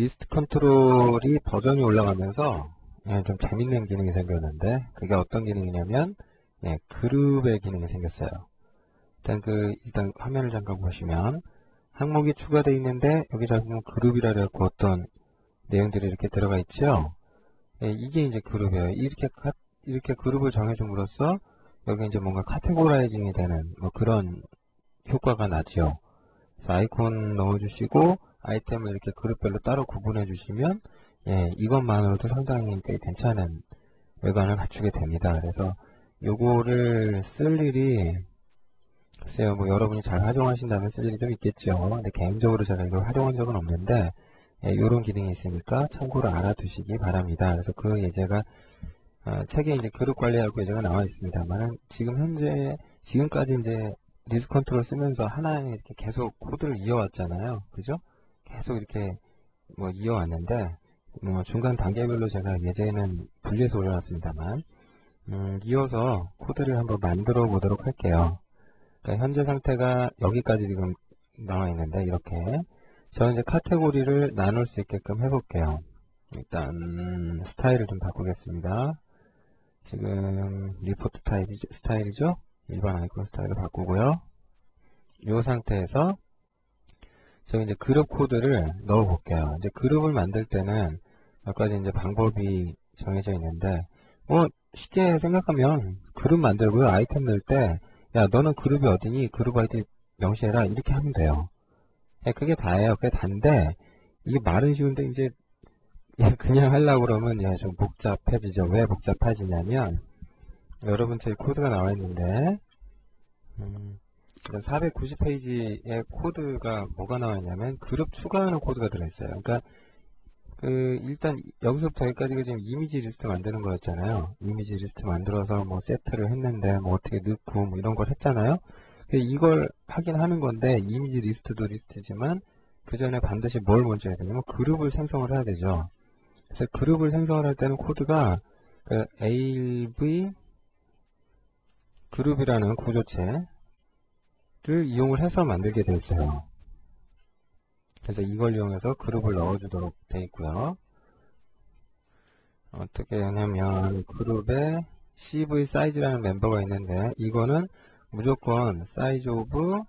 리스트 컨트롤이 버전이 올라가면서 좀 재밌는 기능이 생겼는데, 그게 어떤 기능이냐면 그룹의 기능이 생겼어요. 일단 화면을 잠깐 보시면 항목이 추가되어 있는데 여기 잘 보면 그룹이라 해갖고 어떤 내용들이 이렇게 들어가 있죠. 이게 이제 그룹이에요. 이렇게 그룹을 정해줌으로써 여기 이제 뭔가 카테고라이징이 되는 뭐 그런 효과가 나죠. 그래서 아이콘 넣어주시고 아이템을 이렇게 그룹별로 따로 구분해 주시면 이것만으로도 상당히 괜찮은 외관을 갖추게 됩니다. 그래서 요거를 쓸 일이 글쎄요, 뭐 여러분이 잘 활용하신다면 쓸 일이 좀 있겠죠. 근데 개인적으로 제가 이걸 활용한 적은 없는데 이런 기능이 있으니까 참고로 알아두시기 바랍니다. 그래서 그 예제가 책에 이제 그룹 관리하고 예제가 나와 있습니다만 지금까지 이제 리스트 컨트롤 쓰면서 하나에 이렇게 계속 코드를 이어왔잖아요. 그죠? 계속 이렇게 뭐 이어왔는데 중간 단계별로 제가 예제는 분리해서 올려놨습니다만 이어서 코드를 한번 만들어 보도록 할게요. 그러니까 현재 상태가 여기까지 지금 나와 있는데 이렇게 저는 이제 카테고리를 나눌 수 있게끔 해볼게요. 일단 스타일을 좀 바꾸겠습니다. 지금 리포트 스타일이죠? 일반 아이콘 스타일을 바꾸고요. 이 상태에서 저기 이제 그룹 코드를 넣어 볼게요. 이제 그룹을 만들 때는 몇 가지 이제 방법이 정해져 있는데 쉽게 생각하면 그룹 만들고요. 아이템 넣을 때 야, 너는 그룹이 어디니? 그룹 아이디 명시해라. 이렇게 하면 돼요. 그게 다예요. 그게 단데, 이게 말은 쉬운데, 이제, 그냥 하려고 그러면, 좀 복잡해지죠. 왜 복잡해지냐면, 여러분들의 코드가 나와 있는데, 490페이지의 코드가 뭐가 나와 있냐면, 그룹 추가하는 코드가 들어있어요. 그러니까, 일단, 여기서부터 여기까지가 지금 이미지 리스트 만드는 거였잖아요. 이미지 리스트 만들어서 뭐 세트를 했는데, 뭐 어떻게 넣고, 뭐 이런 걸 했잖아요. 이걸 확인하는 건데, 이미지 리스트도 리스트지만, 그 전에 반드시 뭘 먼저 해야 되냐면, 그룹을 생성을 해야 되죠. 그래서 그룹을 생성을 할 때는 코드가, ALV 그룹이라는 구조체를 이용을 해서 만들게 되어 있어요. 그래서 이걸 이용해서 그룹을 넣어주도록 되어 있고요. 어떻게 하냐면 그룹에 CV 사이즈라는 멤버가 있는데 이거는 무조건 사이즈 오브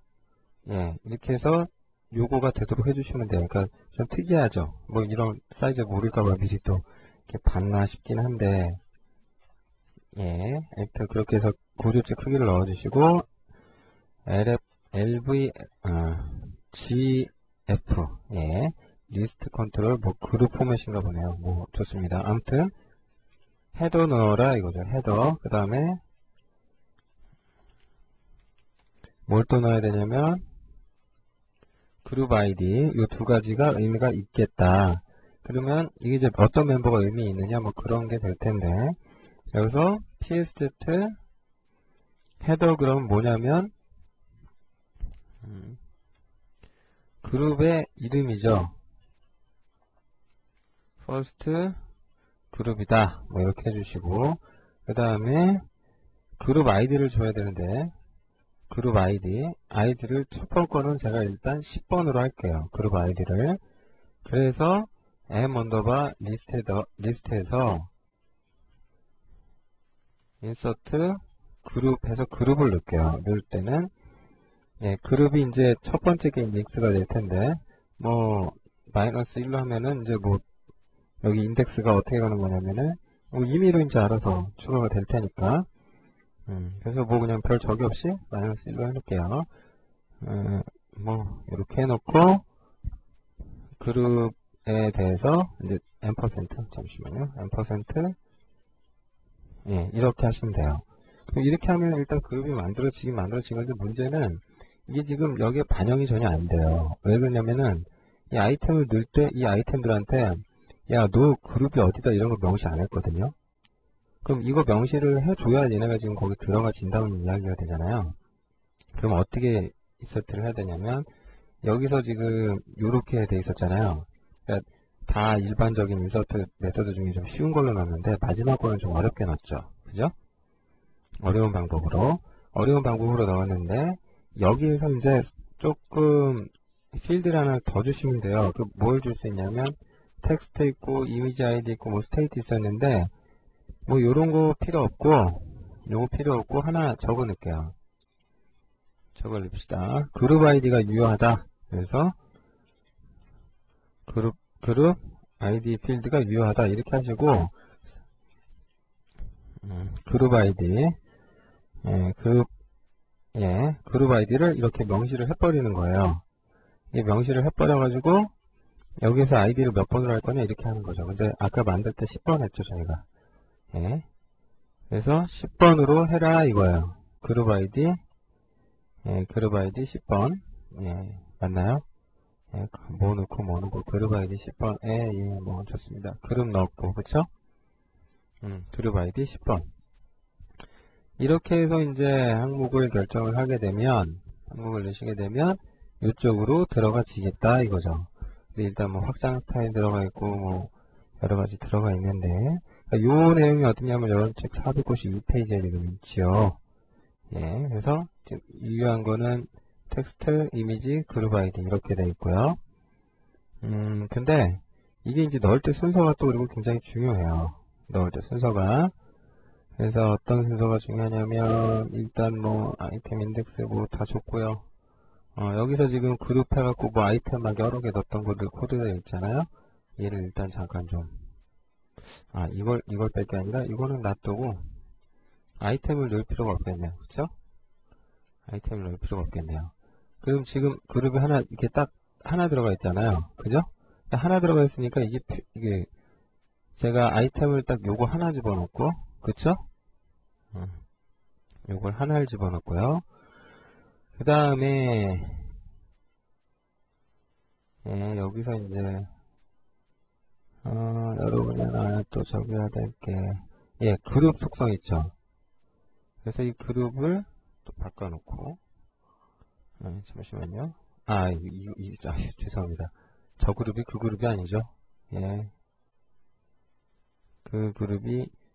이렇게 해서 요거가 되도록 해주시면 돼요. 그러니까 좀 특이하죠. 뭐 이런 사이즈 모를까봐 미리 또 이렇게 봤나 싶긴 한데 일단 그렇게 해서 구조체 크기를 넣어주시고 LV GF 리스트 컨트롤 뭐 그룹 포맷인가 보네요. 뭐 좋습니다. 아무튼 헤더 넣어라 이거죠. 헤더 그 다음에 뭘 또 넣어야 되냐면 그룹 아이디 이 두 가지가 의미가 있겠다. 그러면 이게 이제 어떤 멤버가 의미 있느냐 뭐 그런 게 될 텐데 여기서 psset 헤더 그럼 뭐냐면 그룹의 이름이죠. first 그룹이다. 뭐 이렇게 해주시고 그 다음에 그룹 아이디를 줘야 되는데 그룹 아이디를 첫 번 거는 제가 일단 10번으로 할게요. 그룹 아이디를 그래서 m 언더바 리스트에서 인서트 그룹 해서 그룹을 넣을게요. 넣을 때는 그룹이 이제 첫 번째 게 인덱스가 될 텐데 뭐 마이너스 1로 하면은 이제 뭐 여기 인덱스가 어떻게 가는 거냐면은 뭐 임의로 이제 알아서 추가가 될 테니까 그래서 뭐 그냥 별 적이 없이 마이너스 1로 해놓을게요. 뭐 이렇게 해놓고 그룹에 대해서 이제 앰퍼센트 잠시만요. 앰퍼센트 이렇게 하시면 돼요. 이렇게 하면 일단 그룹이 만들어지긴 만들어지는데 문제는 이게 지금 여기에 반영이 전혀 안 돼요. 왜 그러냐면은 이 아이템을 넣을 때 이 아이템들한테 야, 너 그룹이 어디다 이런 거 명시 안 했거든요. 그럼 이거 명시를 해줘야 얘네가 지금 거기 들어가진다는 이야기가 되잖아요. 그럼 어떻게 인서트를 해야 되냐면 여기서 지금 이렇게 돼 있었잖아요. 그러니까 다 일반적인 인서트 메서드 중에 좀 쉬운 걸로 넣었는데 마지막 거는 좀 어렵게 넣었죠. 그죠? 어려운 방법으로 넣었는데 여기에서 이제 조금 필드를 하나 더 주시면 돼요. 그 뭘 줄 수 있냐면 텍스트 있고, 이미지 아이디 있고, 뭐 스테이트 있었는데, 뭐 요런 거 필요 없고, 요거 필요 없고, 하나 적어 놓을게요. 적어 봅시다. 그룹 아이디가 유효하다. 그래서, 그룹 아이디 필드가 유효하다. 이렇게 하시고, 그룹 아이디, 예, 그룹 아이디를 이렇게 명시를 해버리는 거예요. 이 명시를 해버려가지고, 여기서 아이디를 몇 번으로 할 거냐, 이렇게 하는 거죠. 근데 아까 만들 때 10번 했죠, 저희가. 예. 그래서 10번으로 해라, 이거예요. 그룹 아이디, 예, 그룹 아이디 10번. 예, 맞나요? 예, 뭐 넣고, 그룹 아이디 10번. 예, 뭐, 좋습니다. 그룹 넣고, 그쵸? 그룹 아이디 10번. 이렇게 해서 이제 항목을 결정을 하게 되면, 항목을 넣으시게 되면, 이쪽으로 들어가지겠다, 이거죠. 근데 일단 뭐 확장 스타일 들어가 있고, 뭐, 여러 가지 들어가 있는데, 요 내용이 어떠냐면, 여러분 책 492페이지에 지금 있지요. 예, 그래서 유효한 거는 텍스트, 이미지, 그룹 아이디 이렇게 돼 있고요. 근데 이게 이제 넣을 때 순서가 또 그리고 굉장히 중요해요. 넣을 때 순서가. 그래서 어떤 순서가 중요하냐면 일단 뭐 아이템 인덱스 뭐 다 줬고요. 여기서 지금 그룹 해갖고 뭐 아이템 막 여러 개 넣었던 것들 코드되어 있잖아요. 얘를 일단 잠깐 좀 이걸 뺄 게 아니라 이거는 놔두고 아이템을 넣을 필요가 없겠네요. 그쵸? 아이템을 넣을 필요가 없겠네요. 그럼 지금 그룹이 하나 이렇게 딱 하나 들어가 있잖아요. 그죠? 하나 들어가 있으니까 이게 제가 아이템을 딱 요거 하나 집어넣고 그쵸? 요걸 하나를 집어넣고요. 그 다음에 여기서 이제 여러분이 하나 또 적어야 될 게 그룹 속성 있죠. 그래서 이 그룹을 또 바꿔놓고 잠시만요. 죄송합니다. 저 그룹이 그 그룹이 아니죠. 예.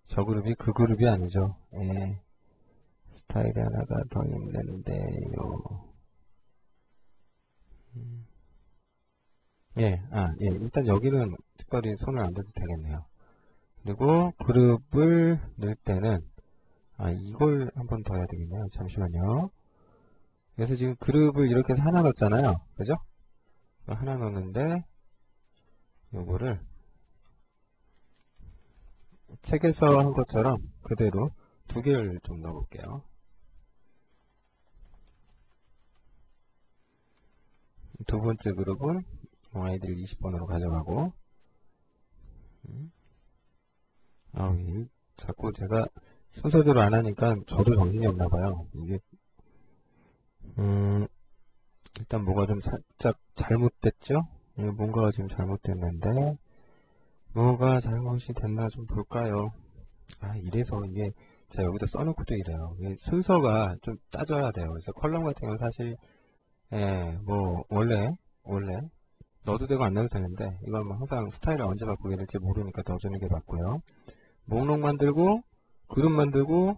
저 그룹이 그 그룹이 아니죠. 예. 스타일이 하나가 더 있는데요. 일단 여기는 특별히 손을 안 대도 되겠네요. 그리고 그룹을 넣을 때는, 이걸 한 번 더 해야 되겠네요. 잠시만요. 그래서 지금 그룹을 이렇게 해서 하나 넣었잖아요. 그죠? 하나 넣었는데, 요거를 책에서 한 것처럼 그대로 두 개를 좀 넣어볼게요. 두 번째 그룹은 아이들 20번으로 가져가고, 자꾸 제가 순서대로 안 하니까 저도 정신이 없나 봐요. 이게, 일단 뭐가 좀 살짝 잘못됐죠? 뭔가가 지금 잘못됐는데, 뭐가 잘못이 됐나 좀 볼까요? 이래서 이게 제가 여기다 써놓고도 이래요. 이게 순서가 좀 따져야 돼요. 그래서 컬럼 같은 경우는 사실, 뭐, 원래, 넣어도 되고 안 넣어도 되는데, 이건 뭐 항상 스타일을 언제 바꾸게 될지 모르니까 넣어주는 게 맞고요. 목록 만들고, 그룹 만들고,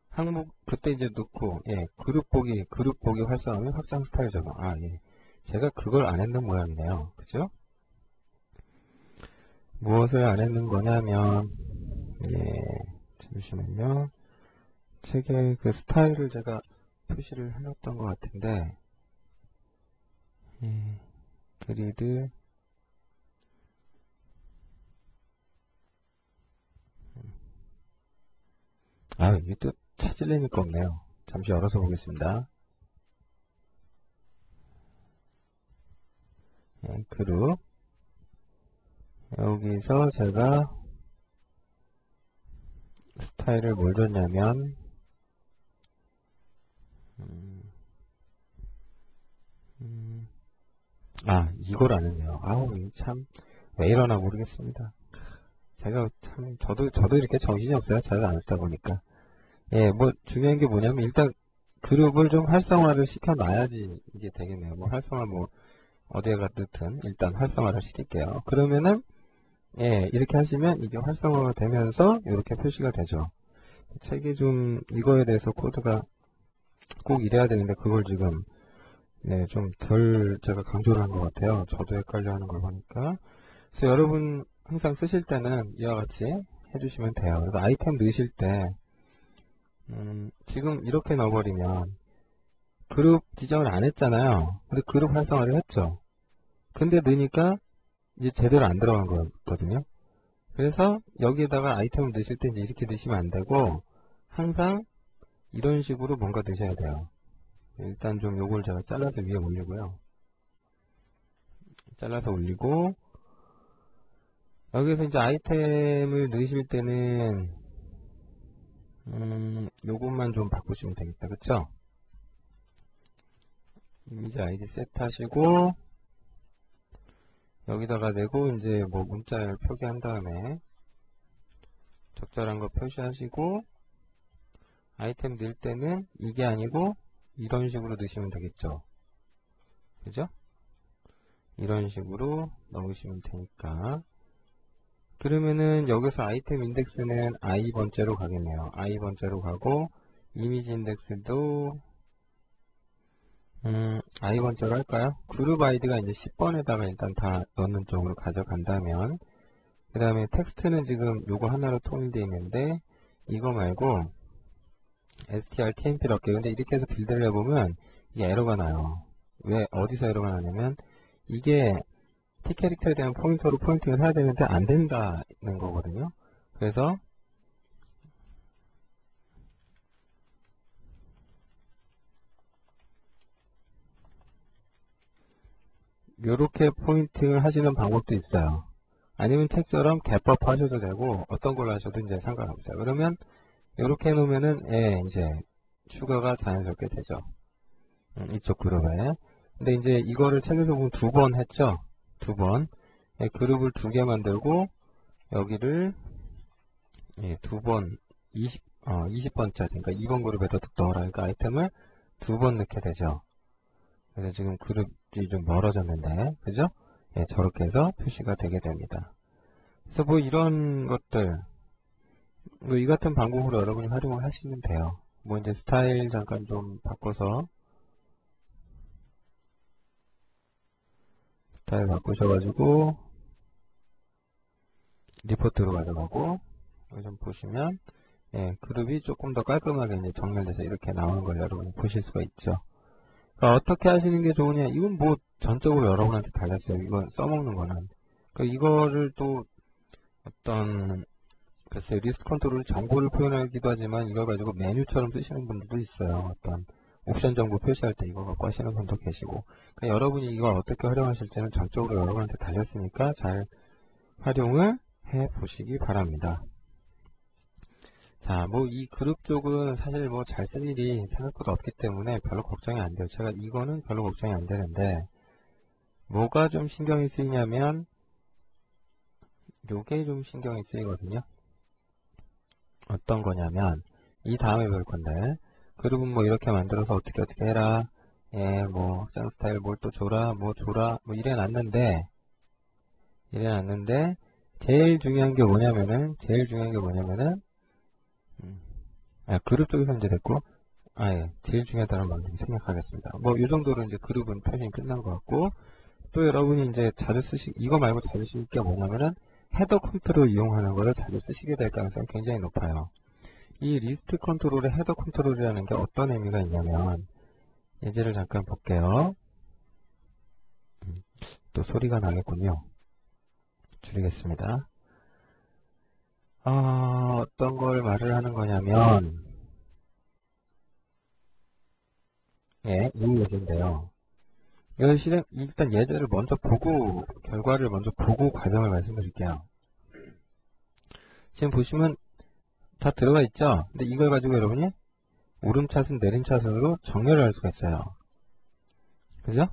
항목, 그때 이제 넣고, 그룹 보기 활성화하면 확장 스타일 적용. 제가 그걸 안 했는 모양이네요. 그죠? 무엇을 안 했는 거냐면, 잠시만요. 책에 그 스타일을 제가 표시를 해놨던 것 같은데, 그리드, 이게 또 찾으려니까 없네요. 잠시 열어서 보겠습니다. 그룹. 여기서 제가 스타일을 뭘 줬냐면, 이걸 안 했네요. 참, 왜 이러나 모르겠습니다. 제가 참, 저도 이렇게 정신이 없어요. 제가 안 쓰다 보니까. 뭐, 중요한 게 뭐냐면, 일단, 그룹을 좀 활성화를 시켜놔야지 이게 되겠네요. 뭐, 활성화 뭐, 어디에 갔든 일단 활성화를 시킬게요. 그러면은, 이렇게 하시면 이게 활성화가 되면서 이렇게 표시가 되죠. 책이 좀, 이거에 대해서 코드가 꼭 이래야 되는데, 그걸 지금, 좀 덜 제가 강조를 한 것 같아요. 저도 헷갈려 하는 걸 보니까. 그래서 여러분 항상 쓰실 때는 이와 같이 해주시면 돼요. 그래서 아이템 넣으실 때 지금 이렇게 넣어버리면 그룹 지정을 안 했잖아요. 근데 그룹 활성화를 했죠. 근데 넣으니까 이제 제대로 안 들어간 거거든요. 그래서 여기에다가 아이템을 넣으실 때 이제 이렇게 넣으시면 안 되고 항상 이런 식으로 뭔가 넣으셔야 돼요. 일단 좀 요걸 제가 잘라서 위에 올리고요. 잘라서 올리고 여기서 이제 아이템을 넣으실 때는 요것만 좀 바꾸시면 되겠다. 그쵸? 이미지 아이디 세트하시고 여기다가 내고 이제 뭐 문자를 표기한 다음에 적절한 거 표시하시고 아이템 넣을 때는 이게 아니고 이런 식으로 넣으시면 되겠죠. 그죠? 이런 식으로 넣으시면 되니까 그러면은 여기서 아이템 인덱스는 i번째로 가겠네요. i번째로 가고 이미지 인덱스도 i번째로 할까요? 그룹 아이디가 이제 10번에다가 일단 다 넣는 쪽으로 가져간다면 그 다음에 텍스트는 지금 요거 하나로 통일되어 있는데 이거 말고 strtmp를 할게요. 근데 이렇게 해서 빌드를 해보면 이게 에러가 나요. 왜 어디서 에러가 나냐면 이게 T 캐릭터에 대한 포인터로 포인팅을 해야 되는데 안 된다는 거거든요. 그래서 이렇게 포인팅을 하시는 방법도 있어요. 아니면 책처럼 개법 하셔도 되고 어떤 걸로 하셔도 이제 상관없어요. 그러면 이렇게 해놓으면은 이제 추가가 자연스럽게 되죠. 이쪽 그룹에. 근데 이제 이거를 책에서 보면 2번 했죠. 2번. 그룹을 2개 만들고 여기를 2번 20번짜리 그러니까 2번 그룹에다 넣어라. 그러니까 아이템을 2번 넣게 되죠. 그래서 지금 그룹이 좀 멀어졌는데 그죠? 저렇게 해서 표시가 되게 됩니다. 그래서 뭐 이런 것들 뭐 이 같은 방법으로 여러분이 활용을 하시면 돼요. 뭐 이제 스타일 잠깐 좀 바꿔서 스타일 바꾸셔가지고 리포트로 가져가고 여기 좀 보시면 그룹이 조금 더 깔끔하게 이제 정렬돼서 이렇게 나오는 걸 여러분이 보실 수가 있죠. 그러니까 어떻게 하시는 게 좋으냐 이건 뭐 전적으로 여러분한테 달렸어요. 이건 써먹는 거는 그러니까 이거를 또 어떤 글쎄 리스트 컨트롤 정보를 표현하기도 하지만 이걸 가지고 메뉴처럼 쓰시는 분들도 있어요. 어떤 옵션 정보 표시할 때 이거 갖고 하시는 분도 계시고 그러니까 여러분이 이걸 어떻게 활용하실지는 전적으로 여러분한테 달렸으니까 잘 활용을 해 보시기 바랍니다. 자, 뭐 이 그룹 쪽은 사실 뭐 잘 쓸 일이 생각보다 없기 때문에 별로 걱정이 안 돼요. 제가 이거는 별로 걱정이 안 되는데 뭐가 좀 신경이 쓰이냐면 요게 좀 신경이 쓰이거든요. 어떤 거냐면 이 다음에 볼 건데 그룹은 뭐 이렇게 만들어서 어떻게 해라 뭐 짱 스타일 뭘 또 줘라 뭐 줘라 뭐 이래놨는데 제일 중요한 게 뭐냐면은 그룹 쪽에서 이제 됐고 제일 중요하다는 말 좀 생각하겠습니다. 뭐 이 정도로 이제 그룹은 표현이 끝난 것 같고 또 여러분이 이제 자주 이거 말고 자주 쓰실 게 뭐냐면은 헤더 컨트롤 이용하는 거를 자주 쓰시게 될 가능성이 굉장히 높아요. 이 리스트 컨트롤의 헤더 컨트롤이라는 게 어떤 의미가 있냐면 예제를 잠깐 볼게요. 또 소리가 나겠군요. 줄이겠습니다. 어떤 걸 말을 하는 거냐면 이 예제인데요. 이걸 일단 예제를 먼저 보고 결과를 먼저 보고 과정을 말씀드릴게요. 지금 보시면 다 들어가 있죠? 근데 이걸 가지고 여러분이 오름차순 내림차순으로 정렬을 할 수가 있어요. 그죠?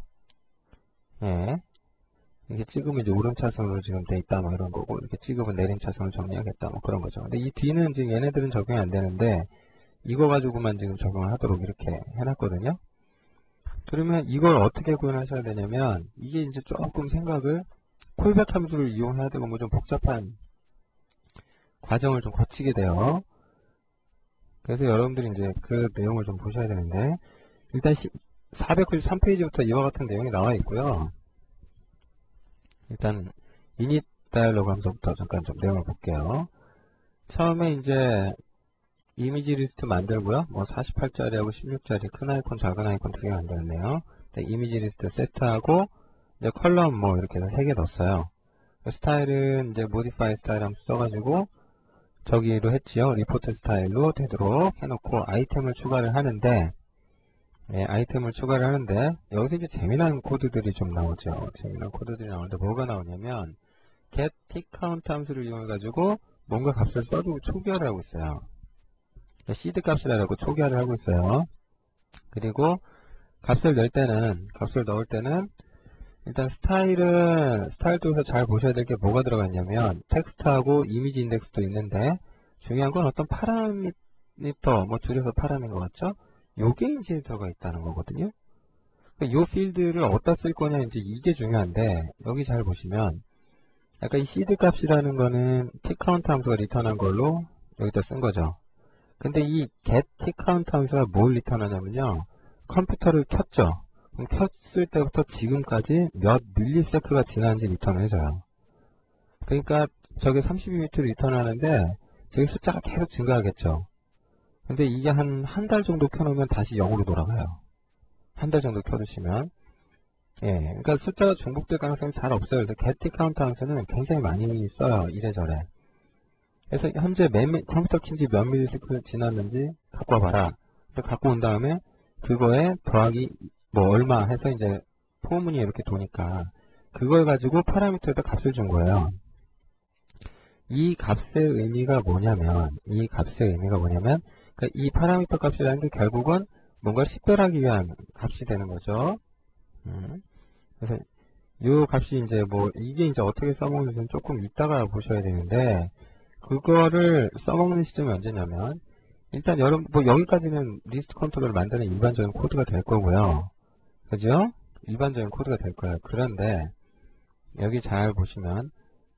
이렇게 찍으면 이제 오름차순으로 지금 돼 있다 뭐 이런 거고 이렇게 찍으면 내림차순으로 정리하겠다 뭐 그런 거죠. 근데 이 뒤는 지금 얘네들은 적용이 안 되는데 이거 가지고만 지금 적용을 하도록 이렇게 해놨거든요. 그러면 이걸 어떻게 구현하셔야 되냐면 이게 이제 조금 생각을 콜백 함수를 이용해야 되고 뭐 좀 복잡한 과정을 좀 거치게 돼요. 그래서 여러분들이 이제 그 내용을 좀 보셔야 되는데 일단 493페이지부터 이와 같은 내용이 나와 있고요. 일단 이닛 다이얼로그 하면서부터 잠깐 좀 내용을 볼게요. 처음에 이제 이미지 리스트 만들고요. 뭐 48짜리하고 16짜리 큰 아이콘, 작은 아이콘 두 개 만들었네요. 이미지 리스트 세트하고 이제 컬럼 뭐 이렇게 해서 3개 넣었어요. 스타일은 이제 모디파이 스타일 함수 써가지고 저기로 했지요. 리포트 스타일로 되도록 해놓고 아이템을 추가를 하는데, 아이템을 추가를 하는데 여기서 이제 재미난 코드들이 좀 나오죠. 재미난 코드들이 나오는데 뭐가 나오냐면 get tick count 함수를 이용해 가지고 뭔가 값을 써주고 초기화를 하고 있어요. 시드 값이라고 초기화를 하고 있어요. 그리고 값을 넣을 때는 일단 스타일 쪽에서 잘 보셔야 될 게 뭐가 들어가 있냐면 텍스트하고 이미지 인덱스도 있는데 중요한 건 어떤 파라미터, 뭐 줄여서 파라인 것 같죠? 요게 이제 들어가 있다는 거거든요. 요 필드를 어디다 쓸 거냐 이제 이게 중요한데 여기 잘 보시면 약간 이 시드 값이라는 거는 tCount 함수가 리턴한 걸로 여기다 쓴 거죠. 근데 이 get tCount 함수가 뭘 리턴하냐면요. 컴퓨터를 켰죠. 그럼 켰을 때부터 지금까지 몇 밀리세크가 지났는지 리턴을 해줘요. 그러니까 저게 32비트 리턴하는데 저기 숫자가 계속 증가하겠죠. 근데 이게 한 달 정도 켜놓으면 다시 0으로 돌아가요. 한 달 정도 켜두시면. 그러니까 숫자가 중복될 가능성이 잘 없어요. 그래서 get tCount 함수는 굉장히 많이 써요. 이래저래. 그래서 현재 컴퓨터 킨지 몇 밀리세크 지났는지 갖고 와봐라. 그래서 갖고 온 다음에 그거에 더하기 뭐 얼마 해서 이제 포문이 이렇게 도니까 그걸 가지고 파라미터에다 값을 준 거예요. 이 값의 의미가 뭐냐면 그러니까 이 파라미터 값이라는 게 결국은 뭔가를 식별하기 위한 값이 되는 거죠. 그래서 이 값이 이제 뭐 이게 이제 어떻게 써먹는지는 조금 이따가 보셔야 되는데 그거를 써먹는 시점이 언제냐면 일단 여러분 뭐 여기까지는 리스트 컨트롤을 만드는 일반적인 코드가 될 거고요. 그죠? 일반적인 코드가 될 거예요. 그런데 여기 잘 보시면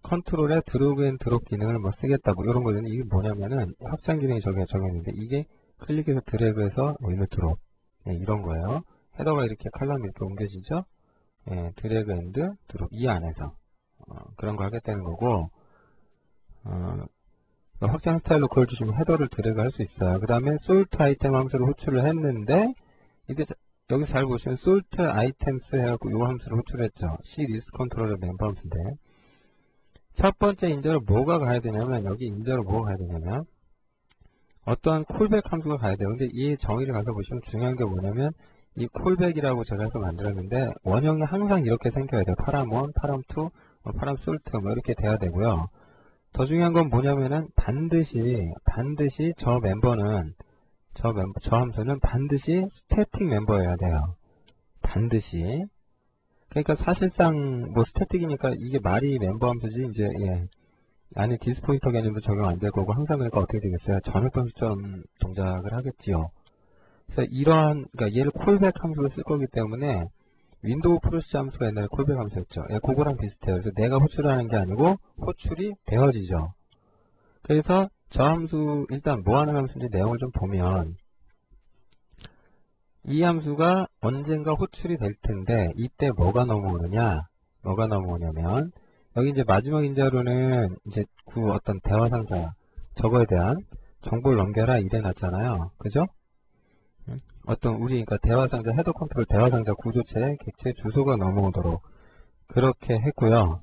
컨트롤에 드래그 앤 드롭 기능을 뭐 쓰겠다 뭐 이런 거는 이게 뭐냐면은 확장 기능이 저기에 적혀있는데 이게 클릭해서 드래그해서 뭐 이거 드롭 이런 거예요. 헤더가 이렇게 칼럼이 이렇게 옮겨지죠? 드래그 앤 드롭 이 안에서 그런 거 하겠다는 거고 확장 스타일로 그걸 주시면 헤더를 드래그 할 수 있어요. 그 다음에 sort 아이템 함수를 호출을 했는데 이제 여기 잘 보시면 sort items 해갖고 요 함수를 호출을 했죠. C 리스트 컨트롤러 멤버 함수인데 첫 번째 인저로 뭐가 가야 되냐면 여기 인저로 뭐가 가야 되냐면 어떠한 콜백 함수가 가야 돼요. 근데 이 정의를 가서 보시면 중요한 게 뭐냐면 이 콜백이라고 제가 해서 만들었는데 원형이 항상 이렇게 생겨야 돼요. 파람1, 파람2, 파람솔트 뭐 이렇게 돼야 되고요. 더 중요한 건 뭐냐면은 반드시 저 함수는 반드시 스태틱 멤버여야 돼요. 반드시. 그러니까 사실상 뭐 스태틱이니까 이게 말이 멤버 함수지 이제 안에 디스포인터 개념도 적용 안 될 거고 항상 그러니까 어떻게 되겠어요? 전역변 수점 동작을 하겠지요. 그래서 그러니까 얘를 콜백 함수로 쓸 거기 때문에 윈도우 프로시저 함수가 옛날에 콜백 함수였죠. 그거랑 비슷해요. 그래서 내가 호출하는 게 아니고 호출이 되어지죠. 그래서 저 함수 일단 뭐 하는 함수인지 내용을 좀 보면 이 함수가 언젠가 호출이 될 텐데 이때 뭐가 넘어오냐면 여기 이제 마지막 인자로는 이제 그 어떤 대화 상자 저거에 대한 정보를 넘겨라 이래 놨잖아요. 그죠? 어떤 그러니까 대화 상자 헤더 컨트롤 대화 상자 구조체 객체 주소가 넘어오도록 그렇게 했고요.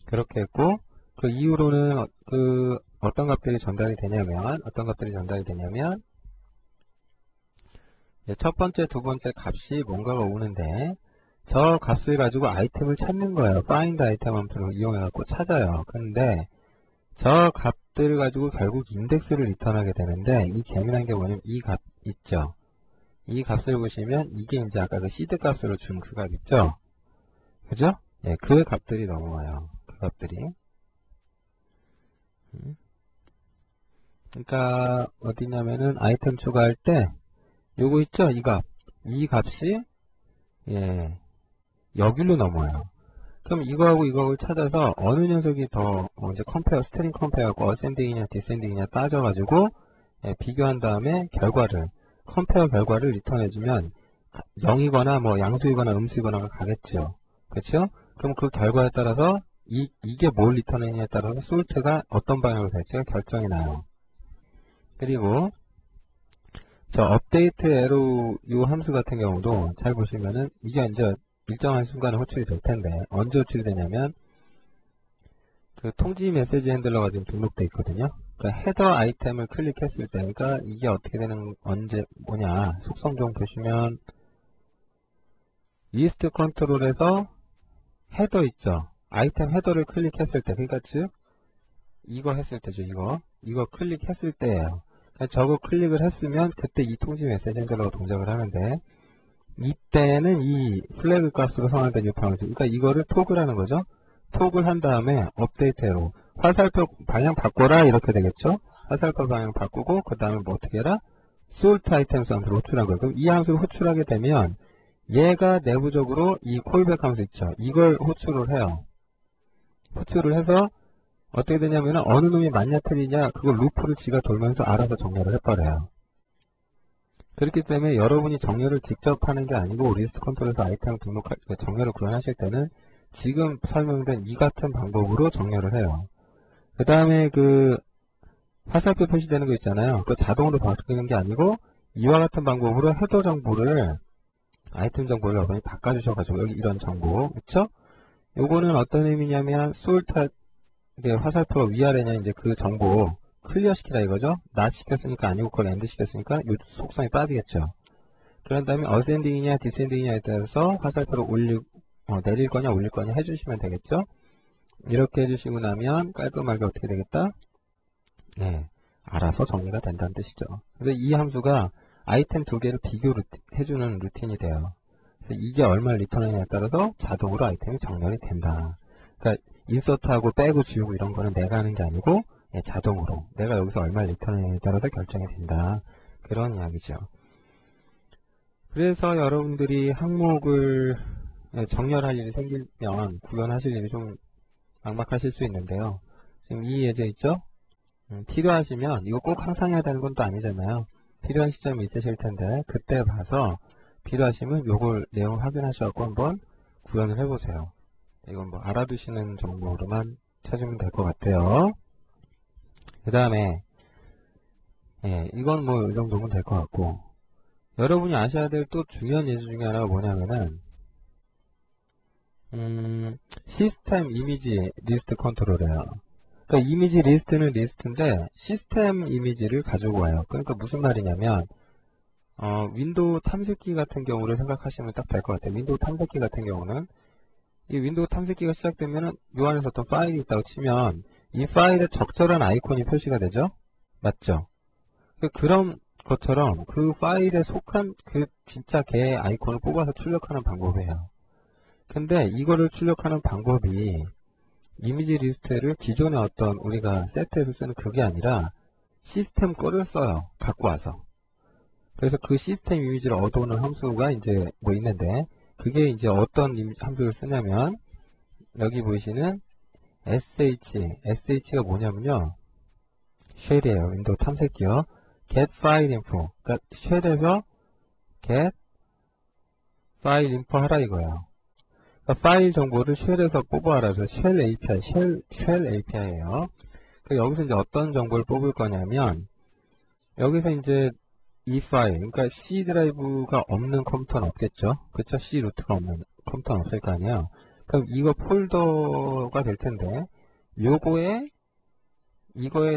그렇게 했고 그 이후로는 어떤 값들이 전달이 되냐면 첫 번째, 두 번째 값이 뭔가가 오는데 저 값을 가지고 아이템을 찾는 거예요. find 아이템 함수를 이용해 갖고 찾아요. 근데 저 값들을 가지고 결국 인덱스를 리턴하게 되는데 이 재미난 게 뭐냐면 이 값 있죠. 이 값을 보시면 이게 이제 아까 그 시드 값으로 준 그 값 있죠. 그죠? 그 값들이 넘어와요. 그 값들이. 그러니까 어디냐면은 아이템 추가할 때 요거 있죠? 이 값이 여기로 넘어와요. 그럼 이거하고 이거를 찾아서 어느 녀석이 더 이제 스트링 컴페어하고 어센딩이냐 디센딩이냐 따져가지고 비교한 다음에 컴페어 결과를 리턴해주면 0이거나 뭐 양수이거나 음수이거나가 가겠죠. 그렇죠? 그럼 그 결과에 따라서 이게 뭘 리턴했냐에 따라서 솔트가 어떤 방향으로 될지가 결정이 나요. 그리고 저 업데이트 에로 이 함수 같은 경우도 잘 보시면은 이게 이제 일정한 순간에 호출이 될 텐데 언제 호출이 되냐면 그 통지 메시지 핸들러가 지금 등록돼 있거든요. 그러니까 헤더 아이템을 클릭했을 때, 그러니까 이게 어떻게 되는 언제 뭐냐 속성 좀 보시면 리스트 컨트롤에서 헤더 있죠. 아이템 헤더를 클릭했을 때, 그러니까 즉 이거 했을 때죠. 이거 클릭했을 때예요. 그러니까 저거 클릭을 했으면 그때 이 통지 메시지 핸들러가 동작을 하는데 이때는 이 플래그 값으로 선언된 이 방식, 그러니까 이거를 토글하는 거죠. 토글 한 다음에 업데이트로 화살표 방향 바꿔라 이렇게 되겠죠. 화살표 방향 바꾸고 그 다음에 뭐 어떻게 해라? sort items 함수를 호출한 거예요. 그럼 이 함수를 호출하게 되면 얘가 내부적으로 이 콜백 함수 있죠. 이걸 호출을 해요. 호출을 해서 어떻게 되냐면 어느 놈이 맞냐 틀리냐 그걸 루프를 지가 돌면서 알아서 정렬을 해버려요. 그렇기 때문에 여러분이 정렬을 직접 하는 게 아니고 리스트 컨트롤에서 아이템을 정렬을 구현하실 때는 지금 설명된 이 같은 방법으로 정렬을 해요. 그 다음에 그 화살표 표시되는 거 있잖아요. 그 자동으로 바뀌는 게 아니고 이와 같은 방법으로 헤더 정보를 아이템 정보를 여러분이 바꿔주셔가지고 여기 이런 정보 그쵸? 요거는 어떤 의미냐면 sort 이게 화살표가 위아래냐 이제 그 정보 클리어 시키라 이거죠. not 시켰으니까 아니고 그걸 end 시켰으니까 요 속성이 빠지겠죠. 그런 다음에 어센딩이냐 디센딩이냐에 따라서 화살표를 내릴 거냐 올릴 거냐 해주시면 되겠죠. 이렇게 해주시고 나면 깔끔하게 어떻게 되겠다? 네, 알아서 정리가 된다는 뜻이죠. 그래서 이 함수가 아이템 두 개를 해주는 루틴이 돼요. 그래서 이게 얼마를 리턴하냐에 따라서 자동으로 아이템이 정렬이 된다. 그러니까 인서트하고 빼고 지우고 이런 거는 내가 하는 게 아니고 자동으로 내가 여기서 얼마를 리턴하냐에 따라서 결정이 된다. 그런 이야기죠. 그래서 여러분들이 항목을 정렬할 일이 생기면 구현하실 일이 좀 막막하실 수 있는데요. 지금 이 예제 있죠? 필요하시면 이거 꼭 항상 해야 되는 건 또 아니잖아요. 필요한 시점이 있으실 텐데 그때 봐서 필요하시면 요걸 내용 확인하셔서 한번 구현을 해보세요. 이건 뭐 알아두시는 정도로만 찾으면 될 것 같아요. 그 다음에 이건 뭐 이 정도면 될 것 같고 여러분이 아셔야 될 또 중요한 예제 중에 하나가 뭐냐면은 시스템 이미지 리스트 컨트롤이에요. 그러니까 이미지 리스트는 리스트인데 시스템 이미지를 가지고 와요. 그러니까 무슨 말이냐면 윈도우 탐색기 같은 경우를 생각하시면 딱 될 것 같아요. 윈도우 탐색기 같은 경우는 이 윈도우 탐색기가 시작되면은 요 안에서 어떤 파일이 있다고 치면 이 파일에 적절한 아이콘이 표시가 되죠? 맞죠? 그런 것처럼 그 파일에 속한 그 진짜 개의 아이콘을 뽑아서 출력하는 방법이에요. 근데 이거를 출력하는 방법이 이미지 리스트를 기존에 어떤 우리가 세트에서 쓰는 그게 아니라 시스템 거를 써요. 갖고 와서. 그래서 그 시스템 이미지를 얻어오는 함수가 이제 뭐 있는데 그게 이제 어떤 함수를 쓰냐면 여기 보이시는 sh가 뭐냐면요. 쉘이에요. 윈도우 탐색기요. get file info. 그러니까 쉘에서 get file info 하라 이거예요. 그러니까 파일 정보를 쉘에서 뽑아라. 그래서 쉘 API, 쉘 API예요. 여기서 이제 어떤 정보를 뽑을 거냐면 여기서 이제 이 파일, 그러니까 C 드라이브가 없는 컴퓨터는 없겠죠. 그쵸? C 루트가 없는 컴퓨터는 없을 거 아니에요. 그럼 이거 폴더가 될 텐데 이거에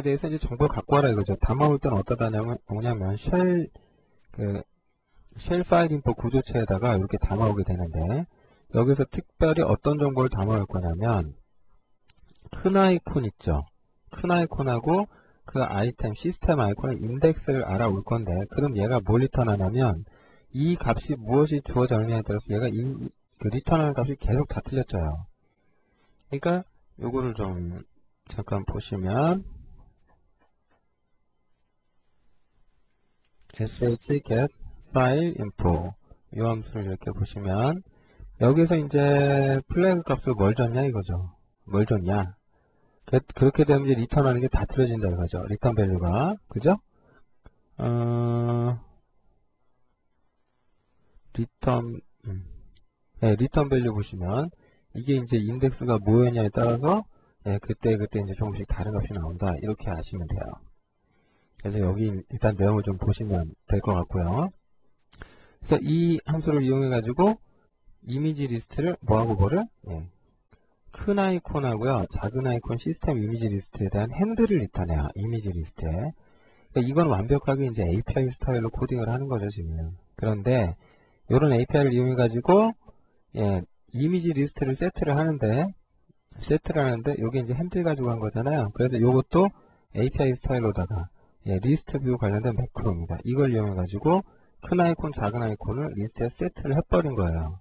대해서 이제 정보를 갖고 와라 이거죠. 담아올 때는 어디다 오냐면 쉘 파일 인포 구조체에다가 이렇게 담아오게 되는데 여기서 특별히 어떤 정보를 담아올 거냐면 큰 아이콘 있죠. 큰 아이콘하고 그 아이템 시스템 아이콘의 인덱스를 알아올 건데 그럼 얘가 뭘 리턴하냐면 이 값이 무엇이 주어졌느냐에 따라서 얘가 그 리턴하는 값이 계속 다 틀려져요. 그러니까 요거를 좀 잠깐 보시면 sh get file info 이 함수를 이렇게 보시면 여기서 이제 플래그 값을 뭘 줬냐 이거죠. 뭘 줬냐. 그렇게 되면 이제 리턴하는 게 다 틀어진다 이거죠. 리턴 밸류가. 그죠? 리턴 밸류 보시면 이게 이제 인덱스가 뭐였냐에 따라서 그때 이제 조금씩 다른 값이 나온다. 이렇게 아시면 돼요. 그래서 여기 일단 내용을 좀 보시면 될 것 같고요. 그래서 이 함수를 이용해 가지고 이미지 리스트를 뭐를 큰 아이콘하고요, 작은 아이콘 시스템 이미지 리스트에 대한 핸들을 나타내요. 이미지 리스트에. 그러니까 이건 완벽하게 이제 API 스타일로 코딩을 하는 거죠, 지금. 그런데 이런 API를 이용해 가지고 이미지 리스트를 세트를 하는데 여기 이제 핸들 가지고 한 거잖아요. 그래서 이것도 API 스타일로다가 리스트 뷰 관련된 매크로입니다. 이걸 이용해 가지고 큰 아이콘, 작은 아이콘을 리스트에 세트를 해버린 거예요.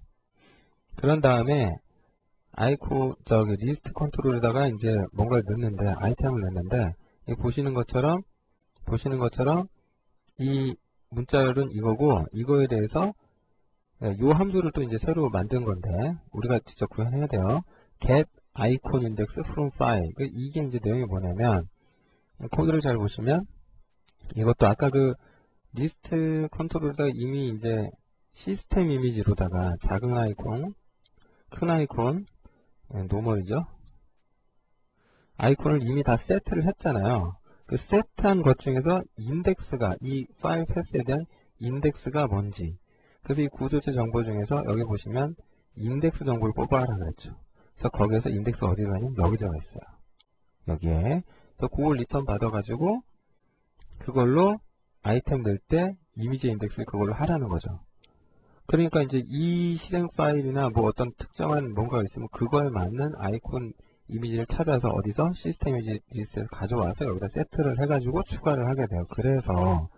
그런 다음에 리스트 컨트롤에다가 이제 뭔가를 넣는데, 아이템을 넣는데, 보시는 것처럼 이 문자열은 이거고, 이거에 대해서 이 함수를 또 이제 새로 만든 건데, 우리가 직접 구현해야 돼요. get icon index from file. 이게 이제 내용이 뭐냐면, 코드를 잘 보시면, 이것도 아까 그 리스트 컨트롤에다가 이미 이제 시스템 이미지로다가 작은 아이콘, 큰 아이콘, 노멀이죠. 아이콘을 이미 다 세트를 했잖아요. 그 세트한 것 중에서 인덱스가, 이 파일 패스에 대한 인덱스가 뭔지. 그래서 이 구조체 정보 중에서 여기 보시면 인덱스 정보를 뽑아라 그랬죠. 그래서 거기에서 인덱스 어디 가냐면 여기 들어가 있어요. 여기에. 그래서 그걸 리턴 받아가지고 그걸로 아이템 넣을 때 이미지 인덱스 그걸로 하라는 거죠. 그러니까 이제 이 실행 파일이나 뭐 어떤 특정한 뭔가가 있으면 그거에 맞는 아이콘 이미지를 찾아서 어디서 시스템 이미지 리스트에서 가져와서 여기다 세트를 해가지고 추가를 하게 돼요. 그래서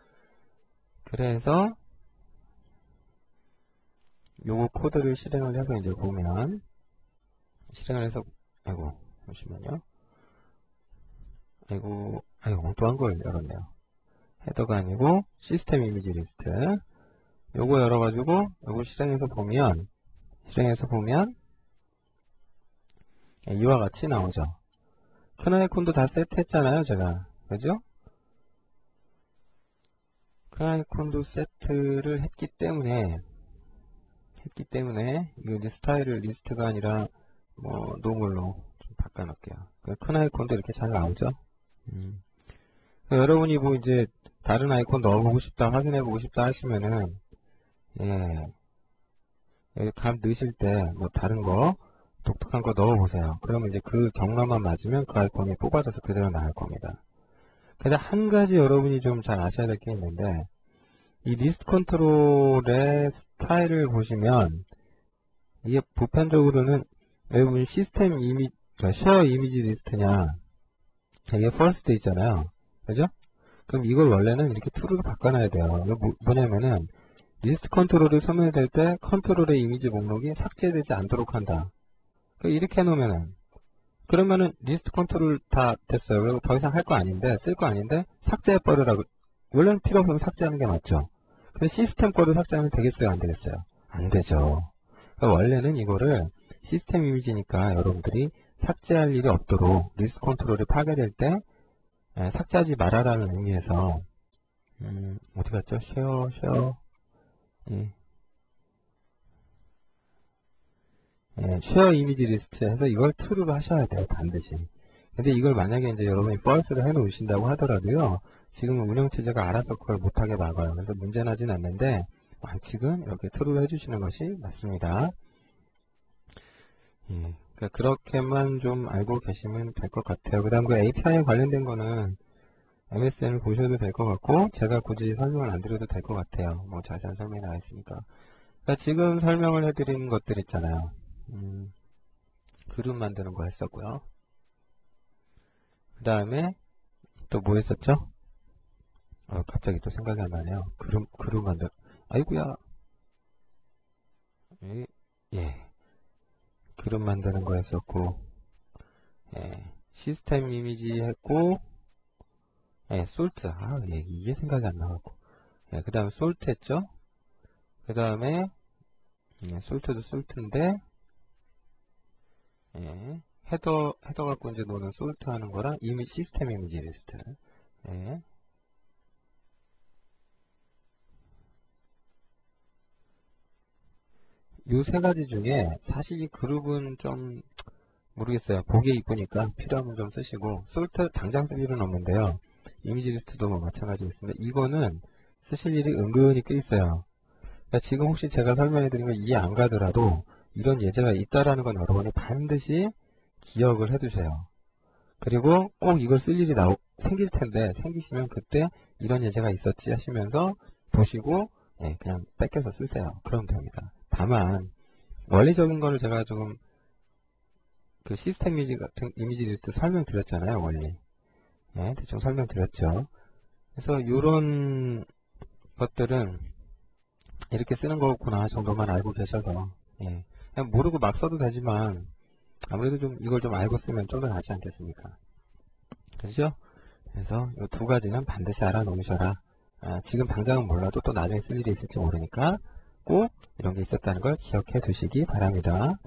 요거 코드를 실행을 해서 이제 보면 잠시만요. 엉뚱한 걸 열었네요. 헤더가 아니고 시스템 이미지 리스트. 요거 열어가지고 요거 실행해서 보면 이와 같이 나오죠. 큰 아이콘도 다 세트했잖아요, 제가. 그죠? 큰 아이콘도 세트를 했기 때문에 이거 이제 스타일을 리스트가 아니라 뭐 노멀로 좀 바꿔놓을게요. 큰 아이콘도 이렇게 잘 나오죠. 여러분이 뭐 이제 다른 아이콘 넣어보고 싶다, 확인해보고 싶다 하시면은 여기 값 넣으실 때 뭐 다른 거 독특한 거 넣어보세요. 그러면 이제 그 경로만 맞으면 그 아이콘이 뽑아져서 그대로 나올 겁니다. 근데 한 가지 여러분이 좀 잘 아셔야 될 게 있는데, 이 리스트 컨트롤의 스타일을 보시면 이게 보편적으로는 여러분 시스템 쉐어 이미지 리스트냐, 이게 first 있잖아요. 그죠? 그럼 이걸 원래는 이렇게 true로 바꿔놔야 돼요. 이거 뭐냐면은 리스트 컨트롤을 소멸될 때 컨트롤의 이미지 목록이 삭제되지 않도록 한다. 이렇게 해놓으면은 그러면은 리스트 컨트롤 다 됐어요. 그리고 더 이상 할 거 아닌데, 쓸 거 아닌데 삭제해버리라고. 원래는 필요 없으면 삭제하는 게 맞죠. 근데 시스템 거를 삭제하면 되겠어요, 안 되겠어요? 안 되죠. 그러니까 원래는 이거를 시스템 이미지니까 여러분들이 삭제할 일이 없도록 리스트 컨트롤이 파괴될 때 삭제하지 말아라는 의미에서 어디 갔죠? 쉐어 이미지 리스트에서 이걸 true로 하셔야 돼요, 반드시. 근데 이걸 만약에 이제 여러분이 false를 해 놓으신다고 하더라도요, 지금 운영체제가 알아서 그걸 못하게 막아요. 그래서 문제는 하진 않는데, 원칙은 이렇게 true로 해주시는 것이 맞습니다. 그러니까 그렇게만 좀 알고 계시면 될 것 같아요. 그 다음 그 API에 관련된 거는 MSN을 보셔도 될 것 같고, 제가 굳이 설명을 안 드려도 될 것 같아요. 뭐 자세한 설명이 나와 있으니까. 그러니까 지금 설명을 해드린 것들 있잖아요. 그룹 만드는 거 했었고요. 그 다음에 또 뭐 했었죠? 갑자기 또 생각이 안 나네요. 그룹 아이구야. 예. 그룹 만드는 거 했었고, 시스템 이미지 했고, 솔트. 이게 생각이 안 나갖고. 그 다음에 솔트 했죠? 그 다음에, 솔트도 솔트인데, 헤더 갖고 이제 노는 솔트 하는 거랑 시스템 이미지 리스트. 요 세 가지 중에 사실 이 그룹은 좀 모르겠어요. 보기에 이쁘니까 필요하면 좀 쓰시고, 솔트 당장 쓸 일은 없는데요. 이미지 리스트도 뭐 마찬가지겠습니다. 이거는 쓰실 일이 은근히 꽤 있어요. 그러니까 지금 혹시 제가 설명해 드린 거 이해 안 가더라도 이런 예제가 있다라는 건 여러분이 반드시 기억을 해 두세요. 그리고 꼭 이걸 쓸 일이 생길 텐데, 생기시면 그때 이런 예제가 있었지 하시면서 보시고, 예, 그냥 뺏겨서 쓰세요. 그러면 됩니다. 다만, 원리적인 거를 제가 조금 그 시스템 이미지 같은 이미지 리스트 설명드렸잖아요, 원리. 예, 대충 설명드렸죠. 그래서 이런 것들은 이렇게 쓰는 거구나 정도만 알고 계셔서, 예, 그냥 모르고 막 써도 되지만 아무래도 좀 이걸 좀 알고 쓰면 좀 더 낫지 않겠습니까? 그죠? 그래서 이 두 가지는 반드시 알아놓으셔라. 지금 당장은 몰라도 또 나중에 쓸 일이 있을지 모르니까 꼭 이런 게 있었다는 걸 기억해 두시기 바랍니다.